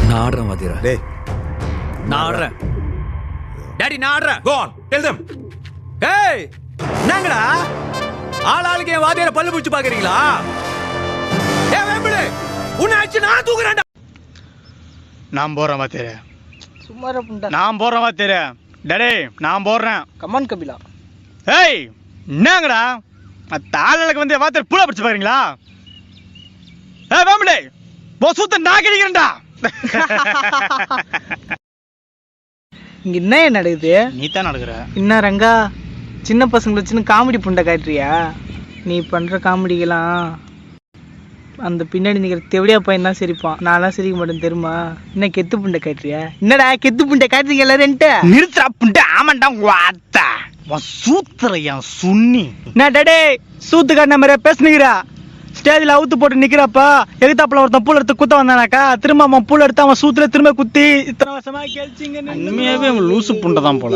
நான் ஆடுறேன் வாத்தியாரா. டேய் நான் ஆடுறேன் டாடி, நான் ஆடுறேன். go on tell them. ஏய் என்னங்கடா ஆளாளுக்கு என் வாத்தியார பல்லு பிடிச்சு பாக்குறீங்களா? ஏ வேம்புடு உன்னை அடிச்சு நான் தூக்குறேன்டா. நான் போறேன் வாத்தியாரே. சும்மா புண்டா. நான் போறேன் வாத்தியாரே. டேடே நான் போறேன். கமான் கபிலா. ஏய் என்னங்கடா தாளுக்கு வந்து வாத்தியார் புள்ள பிடிச்சு பாக்குறீங்களா? ஏய் வேம்புடே பொசுத்த நான் கிடிக்கிறேன்டா. இங்க என்ன நடக்குது? நீ தான் நடக்குற. என்ன ரங்கா சின்ன பசங்களை வச்சுன்னு காமெடி புண்டை காட்டுறியா? நீ பண்ற காமெடிக்கெல்லாம் அந்த பின்னாடி நிக்கிற தெவடியா பையன் தான் சிரிப்பான். நான்லாம் சிரிக்க மாட்டேன் தெரியுமா? என்ன கெத்து புண்டை காட்டுறியா? என்னடா கெத்து புண்டை காட்டுறீங்க எல்லாருன்ட்டு? நிறுத்துறா புண்டை. ஆமாண்டா வாத்தா சூத்திரையா சுண்ணி. என்ன டடே சூத்து காட்டின மாதிரியா பேசுனுங்கிறா? ஸ்டேஜில் அவுத்து போட்டு நிக்கிறப்ப எகுத்தாப்புல ஒருத்தன் பூல் எடுத்து குத்த வந்தானாக்கா திரும்ப அவன் பூல் எடுத்து அவன் சூத்துல திரும்ப குத்தி இத்தனை வருஷமா கேள்ச்சிங்க. உண்மையாவே அவன் லூசு புண்டை தான் போல.